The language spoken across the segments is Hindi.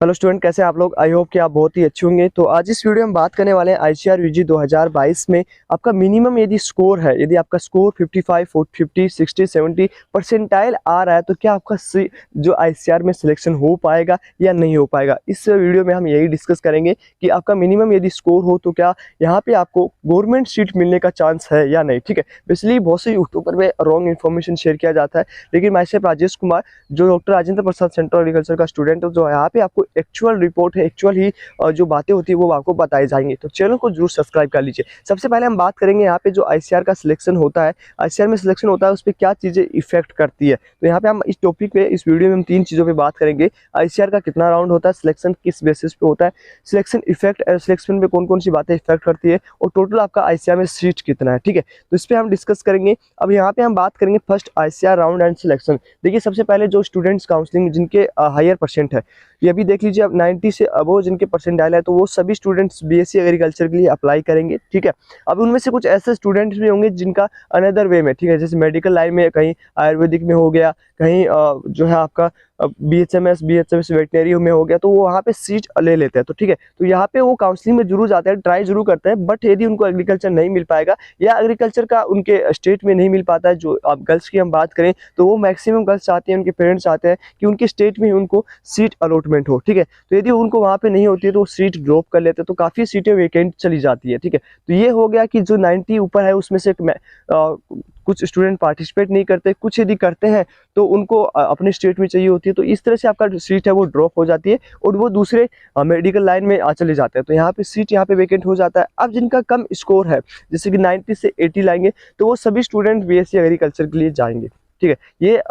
हेलो स्टूडेंट, कैसे हैं आप लोग। आई होप कि आप बहुत ही अच्छे होंगे। तो आज इस वीडियो में बात करने वाले हैं आईसीआर यूजी 2022 में आपका मिनिमम यदि स्कोर है, यदि आपका स्कोर 55, 50, 60, 70 परसेंटाइल आ रहा है तो क्या आपका जो आईसीआर में सिलेक्शन हो पाएगा या नहीं हो पाएगा। इस वीडियो में हम यही डिस्कस करेंगे कि आपका मिनिमम यदि स्कोर हो तो क्या यहाँ पे आपको गवर्नमेंट सीट मिलने का चांस है या नहीं। ठीक है, बेसिकली बहुत से यूट्यूबर में रॉन्ग इन्फॉर्मेशन शेयर किया जाता है, लेकिन मैं से राजेश कुमार जो doctor Rajendra Prasad central agriculture का स्टूडेंट है, जो यहाँ पे आपको एक्चुअल रिपोर्ट है, एक्चुअल ही जो बातें होती है वो आपको बताई जाएंगी। तो चैनल को जरूर सब्सक्राइब कर लीजिए। सबसे पहले हम बात करेंगे यहाँ पे जो आईसीआर का सिलेक्शन होता है, आईसीआर में सिलेक्शन होता है उस पर क्या चीज़ें इफेक्ट करती है। तो यहाँ पे हम इस टॉपिक पे, इस वीडियो में हम तीन चीज़ों पे बात करेंगे। आईसीआर का कितना राउंड होता है, सिलेक्शन किस बेसिस पे होता है, सिलेक्शन इफेक्ट, सिलेक्शन पे कौन कौन सी बातें इफेक्ट करती है, और टोटल आपका आईसीआर में सीट कितना है। ठीक है, तो इस पर हम डिस्कस करेंगे। अब यहाँ पे हम बात करेंगे first ICR round and selection. देखिए, सबसे पहले जो स्टूडेंट्स काउंसलिंग जिनके हायर परसेंट है, ये अभी देख लीजिए, अब 90 से अबव जिनके परसेंटाइल है तो वो सभी स्टूडेंट्स बीएससी एग्रीकल्चर के लिए अप्लाई करेंगे। ठीक है, अब उनमें से कुछ ऐसे स्टूडेंट्स भी होंगे जिनका अनदर वे में, ठीक है, जैसे मेडिकल लाइन में, कहीं आयुर्वेदिक में हो गया, कहीं जो है आपका बीएचएमएस वेटनरी में हो गया, तो वो वहाँ पे सीट ले लेते हैं। तो ठीक है, तो यहाँ पे वो काउंसलिंग में जरूर जाते हैं, ट्राई जरूर करते हैं, बट यदि उनको एग्रीकल्चर नहीं मिल पाएगा या एग्रीकल्चर का उनके स्टेट में नहीं मिल पाता है, जो आप गर्ल्स की हम बात करें तो वो मैक्सिमम गर्ल्स चाहते हैं, उनके पेरेंट्स चाहते हैं कि उनके स्टेट में ही उनको सीट अलॉटमेंट हो। ठीक है, तो यदि उनको वहाँ पे नहीं होती है तो वो सीट ड्रॉप कर लेते हैं, तो काफ़ी सीटें वेकेंट चली जाती है। ठीक है, तो ये हो गया कि जो 90 ऊपर है उसमें से कुछ स्टूडेंट पार्टिसिपेट नहीं करते, कुछ यदि करते हैं तो उनको अपने स्टेट में चाहिए होती है, तो इस तरह से आपका सीट है वो ड्रॉप हो जाती है और वो दूसरे मेडिकल लाइन में चले जाते हैं। तो यहाँ पे सीट यहाँ पे वेकेंट हो जाता है। अब जिनका कम स्कोर है, जैसे कि 90 से 80 लाएंगे, तो वो सभी स्टूडेंट बीएससी एग्रीकल्चर के लिए जाएंगे। ठीक है, ये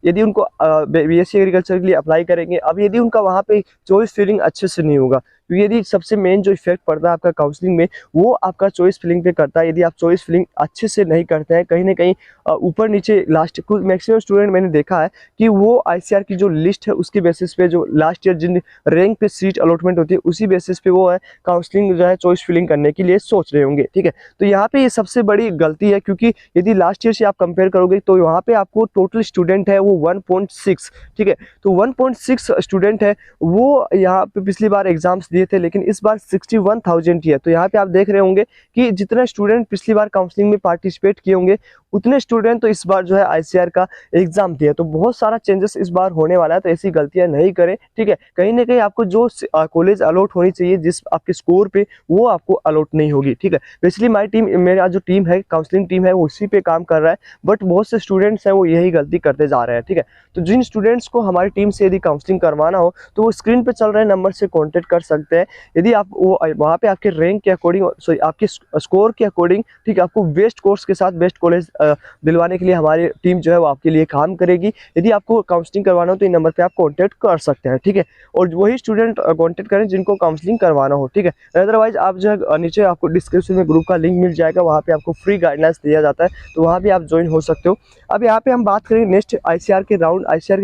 यदि उनको बीएससी एग्रीकल्चर के लिए अप्लाई करेंगे, अब यदि उनका वहाँ पे चॉइस फिलिंग अच्छे से नहीं होगा, क्योंकि यदि सबसे मेन जो इफेक्ट पड़ता है आपका काउंसलिंग में वो आपका चॉइस फिलिंग पे करता है। यदि आप चॉइस फिलिंग अच्छे से नहीं करते हैं, कहीं ना कहीं ऊपर नीचे लास्ट, कुछ मैक्सिमम स्टूडेंट मैंने देखा है कि वो आईसीआर की जो लिस्ट है उसकी बेसिस पे, जो लास्ट ईयर जिन रैंक पे सीट अलॉटमेंट होती है उसी बेसिस पे वो है काउंसलिंग जो है चॉइस फिलिंग करने के लिए सोच रहे होंगे। ठीक है, तो यहाँ पे ये सबसे बड़ी गलती है, क्योंकि यदि लास्ट ईयर से आप कंपेयर करोगे तो वहाँ पे आपको टोटल स्टूडेंट है वो 1.6। ठीक है, तो 1.6 स्टूडेंट है वो यहाँ पे पिछली बार एग्जाम्स दिए थे, लेकिन इस बार 61,000 ही है। तो यहाँ पे आप देख रहे होंगे कि जितने स्टूडेंट पिछली बार काउंसलिंग में पार्टिसिपेट किए होंगे उतने स्टूडेंट तो इस बार जो है आईसीआर का एग्जाम दिया। तो बहुत सारा चेंजेस इस बार होने वाला है, तो ऐसी गलतियां नहीं करें। ठीक है, कहीं ना कहीं आपको जो कॉलेज अलॉट होनी चाहिए जिस आपके स्कोर पे, वो आपको अलॉट नहीं होगी। ठीक है, बेसिकली माई टीम, मेरा जो टीम है, काउंसलिंग टीम है, वो उसी पे काम कर रहा है, बट बहुत से स्टूडेंट्स हैं वो यही गलती करते जा रहे हैं। ठीक है, तो जिन स्टूडेंट्स को हमारी टीम से यदि काउंसलिंग करवाना हो तो वो स्क्रीन पे चल रहे नंबर से कॉन्टेक्ट कर सकते हैं। यदि आप वो वहाँ पे आपके रैंक के अकॉर्डिंग, सॉरी आपके स्कोर के अकॉर्डिंग, ठीक है, आपको बेस्ट कोर्स के साथ बेस्ट कॉलेज दिलवाने के लिए हमारी टीम जो है वो आपके लिए काम करेगी। यदि आपको काउंसलिंग करवाना हो तो इन नंबर पे आप कांटेक्ट कर सकते हैं। ठीक है, और वही स्टूडेंट कांटेक्ट करें जिनको काउंसलिंग करवाना हो। ठीक है, अदरवाइज आप जो है नीचे आपको डिस्क्रिप्शन में ग्रुप का लिंक मिल जाएगा, वहाँ पे आपको फ्री गाइडलाइंस दिया जाता है, तो वहाँ भी आप ज्वाइन हो सकते हो। अब यहाँ पे हम बात करें नेक्स्ट आईसीआर के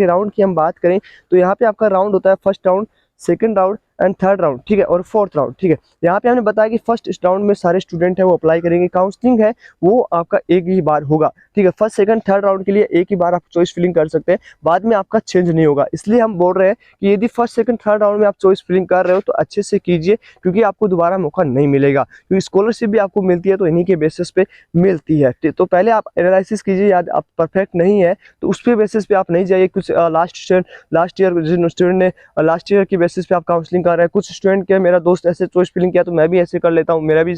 राउंड की हम बात करें तो यहाँ पे आपका राउंड होता है first round, second round and third round. ठीक है, और फोर्थ राउंड। ठीक है, यहाँ पे हमने बताया कि फर्स्ट राउंड में सारे स्टूडेंट है वो अप्लाई करेंगे, काउंसलिंग है वो आपका एक ही बार होगा। ठीक है, फर्स्ट सेकंड थर्ड राउंड के लिए एक ही बार आप चॉइस फिलिंग कर सकते हैं, बाद में आपका चेंज नहीं होगा। इसलिए हम बोल रहे हैं कि यदि फर्स्ट सेकंड थर्ड राउंड में आप चॉइस फिलिंग कर रहे हो तो अच्छे से कीजिए, क्योंकि आपको दोबारा मौका नहीं मिलेगा, क्योंकि स्कॉलरशिप भी आपको मिलती है तो इन्हीं के बेसिस पे मिलती है। तो पहले आप एनालिसिस कीजिए, याद आप परफेक्ट नहीं है तो उस पे बेसिस पे आप नहीं जाइए। कुछ लास्ट ईयर जिन स्टूडेंट ने लास्ट ईयर की बेसिस पे आप काउंसलिंग कर रहे हैं, कुछ स्टूडेंट के मेरा दोस्त ऐसे चॉइस फिलिंग किया तो मैं भी ऐसे कर लेता हूँ, मेरा भी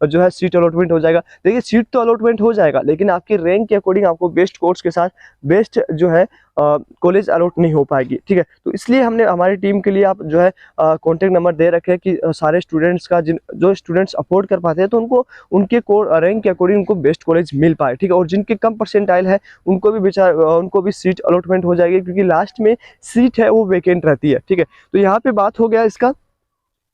जो है सीट अलॉटमेंट हो जाएगा। देखिए, सीट तो अलॉटमेंट हो जाएगा, लेकिन आपकी रैंक के अकॉर्डिंग आपको बेस्ट कोर्स के साथ बेस्ट जो है कॉलेज अलॉट नहीं हो पाएगी। ठीक है, तो इसलिए हमने हमारी टीम के लिए आप जो है कॉन्टैक्ट नंबर दे रखे हैं कि सारे स्टूडेंट्स का, जो स्टूडेंट्स अफोर्ड कर पाते हैं तो उनको उनके रैंक के अकॉर्डिंग उनको बेस्ट कॉलेज मिल पाए। ठीक है, और जिनके कम परसेंटाइल है उनको भी सीट अलॉटमेंट हो जाएगी, क्योंकि लास्ट में सीट है वो वेकेंट रहती है। ठीक है, तो यहाँ पे बात हो गया इसका।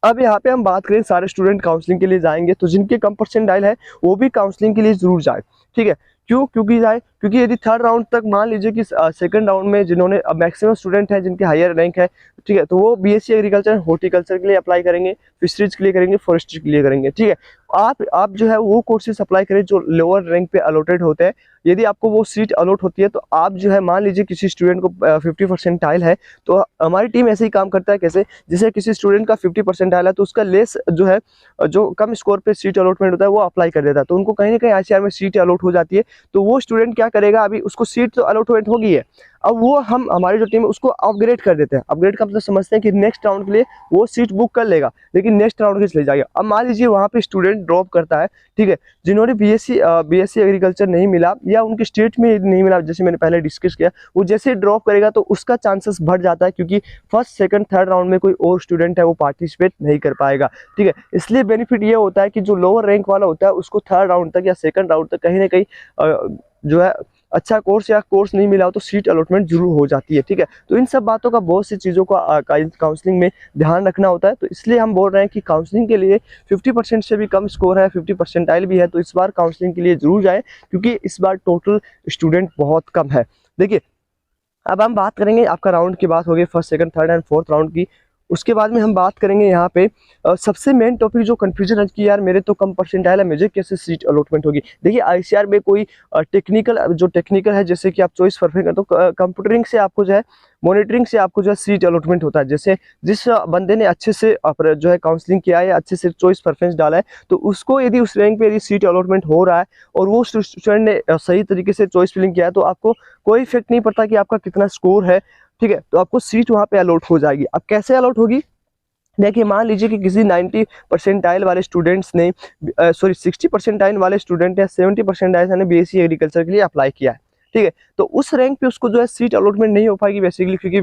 अब यहाँ पे हम बात करें सारे स्टूडेंट काउंसलिंग के लिए जाएंगे, तो जिनके कम परसेंटाइल है वो भी काउंसलिंग के लिए जरूर जाए। ठीक है, क्योंकि यदि थर्ड राउंड तक, मान लीजिए कि सेकंड राउंड में जिन्होंने मैक्सिमम स्टूडेंट है जिनके हायर रैंक है, ठीक है, तो वो बीएससी एग्रीकल्चर हॉर्टिकल्चर के लिए अप्लाई करेंगे, फिशरीज के लिए करेंगे, फॉरेस्ट्री के लिए करेंगे। ठीक है, आप जो है वो कोर्सेज अप्लाई करें जो लोअर रैंक पे अलॉटेड होते हैं। यदि आपको वो सीट अलॉट होती है तो आप जो है, मान लीजिए किसी स्टूडेंट को 50 परसेंटाइल है, तो हमारी टीम ऐसे ही काम करता है। कैसे? जैसे किसी स्टूडेंट का 50 परसेंटाइल है तो उसका लेस जो है, जो कम स्कोर पे सीट अलॉटमेंट होता है वो अप्लाई कर देता है, तो उनको कहीं ना कहीं आईसीआर में सीट अलॉट हो जाती है। तो वो स्टूडेंट क्या करेगा, अभी उसको सीट तो अलॉटमेंट हो गई है, अब वो हमारी जो टीम है उसको अपग्रेड कर देते हैं। अपग्रेड का मतलब समझते हैं कि नेक्स्ट राउंड के लिए वो सीट बुक कर लेगा, लेकिन नेक्स्ट राउंड के लिए चले जाएगा। अब मान लीजिए वहाँ पे स्टूडेंट ड्रॉप करता है, ठीक है, जिन्होंने बीएससी एग्रीकल्चर नहीं मिला या उनके स्टेट में नहीं मिला, जैसे मैंने पहले डिस्कस किया, वो जैसे ड्रॉप करेगा तो उसका चांसेस बढ़ जाता है, क्योंकि फर्स्ट सेकंड थर्ड राउंड में कोई और स्टूडेंट है वो पार्टिसिपेट नहीं कर पाएगा, ठीक है। इसलिए बेनिफिट ये होता है कि जो लोअर रैंक वाला होता है उसको थर्ड राउंड तक या सेकंड राउंड तक कहीं ना कहीं जो है अच्छा कोर्स या कोर्स नहीं मिला हो तो सीट अलॉटमेंट जरूर हो जाती है, ठीक है। तो इन सब बातों का, बहुत सी चीज़ों का काउंसलिंग में ध्यान रखना होता है। तो इसलिए हम बोल रहे हैं कि काउंसलिंग के लिए 50% से भी कम स्कोर है, 50 परसेंटाइल भी है, तो इस बार काउंसलिंग के लिए जरूर जाएं, क्योंकि इस बार टोटल स्टूडेंट बहुत कम है। देखिए, अब हम बात करेंगे, आपका राउंड की बात होगी first second third and fourth round की। उसके बाद में हम बात करेंगे यहाँ पे सबसे मेन टॉपिक जो कंफ्यूजन है कि यार मेरे तो कम परसेंटाइल है, मुझे कैसे सीट अलॉटमेंट होगी। देखिए, आईसीआर में कोई टेक्निकल है, जैसे कि आप चॉइस परफेक्ट है तो कंप्यूटरिंग से आपको जो है, मॉनिटरिंग से आपको जो है सीट अलॉटमेंट होता है। जैसे जिस बंदे ने अच्छे से जो है काउंसलिंग किया है, अच्छे से चॉइस प्रेफरेंस डाला है, तो उसको यदि उस रैंक पे यदि सीट अलॉटमेंट हो रहा है और वो स्टूडेंट ने सही तरीके से चॉइस फिलिंग किया है, तो आपको कोई इफेक्ट नहीं पड़ता कि आपका कितना स्कोर है, ठीक है, तो आपको सीट वहाँ पे अलॉट हो जाएगी। अब कैसे अलॉट होगी? देखिए, मान लीजिए कि किसी 90 परसेंटाइल वाले स्टूडेंट्स ने 60 परसेंटाइल वाले स्टूडेंट या 70 परसेंटाइल ने बीएससी एग्रीकल्चर के लिए अप्लाई किया है, ठीक है, तो उस रैंक पे उसको जो है सीट अलॉटमेंट नहीं हो पाएगी बेसिकली, क्योंकि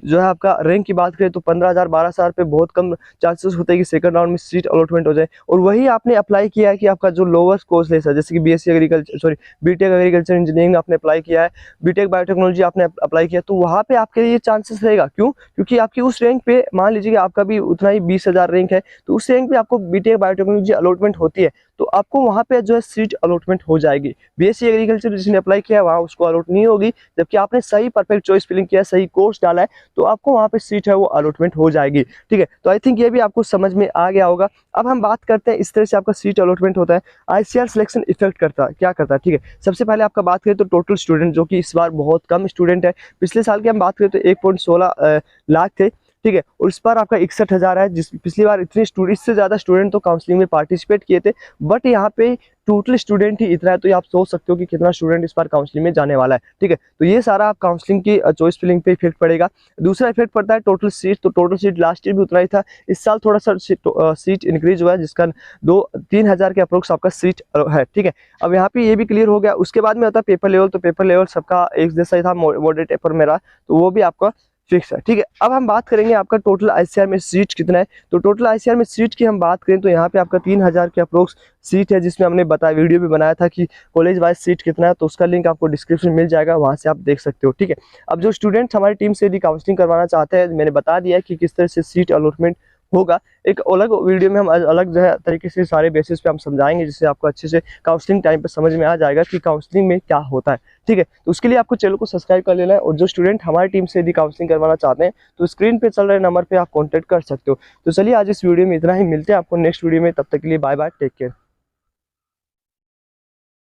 जो है आपका रैंक की बात करें तो 15,000 12,000 पे बहुत कम चांसेस होते हैं कि सेकंड राउंड में सीट अलॉटमेंट हो जाए। और वही आपने अप्लाई किया है कि आपका जो लोअर कोर्स लेस है, जैसे कि बीटेक एग्रीकल्चर इंजीनियरिंग आपने अप्लाई किया है, बीटेक बायोटेक्नोलॉजी आपने अप्लाई किया, तो वहाँ पे आपके लिए चांसेस रहेगा। क्यों? क्योंकि आपकी उस रैंक पे, मान लीजिए कि आपका भी उतना ही 20,000 रैंक है, तो उस रैंक पे आपको बीटेक बायोटेक्नोलॉजी अलॉटमेंट होती है, तो आपको वहाँ पे जो है सीट अलॉटमेंट हो जाएगी। बीएससी एग्रीकल्चर जिसने अप्लाई किया है वहाँ उसको अलॉट नहीं होगी, जबकि आपने सही परफेक्ट चॉइस फिलिंग किया है, सही कोर्स डाला है, तो आपको वहाँ पे सीट है वो अलॉटमेंट हो जाएगी, ठीक है। तो आई थिंक ये भी आपको समझ में आ गया होगा। अब हम बात करते हैं इस तरह से आपका सीट अलॉटमेंट होता है। आईसीआर सिलेक्शन इफेक्ट करता है, क्या करता है, ठीक है। सबसे पहले आपका बात करें तो टोटल स्टूडेंट, जो कि इस बार बहुत कम स्टूडेंट है। पिछले साल की हम बात करें तो 1.16 लाख थे, ठीक है, और इस बार आपका 61,000 है। जिस पिछली बार इससे ज़्यादा स्टूडेंट तो काउंसलिंग में पार्टिसिपेट किए थे, बट यहाँ पे टोटल स्टूडेंट ही इतना है, तो ये आप सोच सकते हो कि कितना स्टूडेंट इस बार काउंसलिंग में जाने वाला है, ठीक है। तो ये सारा आप काउंसलिंग की चॉइस फिलिंग पे इफेक्ट पड़ेगा। दूसरा इफेक्ट पड़ता है टोटल सीट, तो टोटल सीट लास्ट ईयर भी उतना ही था, इस साल थोड़ा सा सीट इंक्रीज हुआ है, जिसका 2-3 हज़ार के अप्रोक्स आपका सीट है, ठीक है। अब यहाँ पे ये भी क्लियर हो गया। उसके बाद में होता है पेपर लेवल, तो पेपर लेवल सबका एक जैसा ही था, मॉडरेट पेपर मेरा, तो वो भी आपका फिक्स है, ठीक है। अब हम बात करेंगे आपका टोटल आईसीआर में सीट कितना है। तो टोटल आईसीआर में सीट की हम बात करें तो यहाँ पे आपका 3,000 के अप्रोक्स सीट है, जिसमें हमने बताया, वीडियो भी बनाया था कि कॉलेज वाइज सीट कितना है, तो उसका लिंक आपको डिस्क्रिप्शन में मिल जाएगा, वहाँ से आप देख सकते हो, ठीक है। अब जो स्टूडेंट हमारी टीम से यदि काउंसलिंग करवाना चाहते हैं, मैंने बता दिया कि किस तरह से सीट अलॉटमेंट होगा। एक अलग वीडियो में हम अलग जो है तरीके से सारे बेसिस पे हम समझाएंगे, जिससे आपको अच्छे से काउंसलिंग टाइम पे समझ में आ जाएगा कि काउंसलिंग में क्या होता है, ठीक है। तो उसके लिए आपको चैनल को सब्सक्राइब कर लेना है, और जो स्टूडेंट हमारी टीम से यदि काउंसलिंग करवाना चाहते हैं तो स्क्रीन पे चल रहे नंबर पे आप कॉन्टैक्ट कर सकते हो। तो चलिए, आज इस वीडियो में इतना ही, मिलते हैं आपको नेक्स्ट वीडियो में, तब तक के लिए बाय बाय, टेक केयर।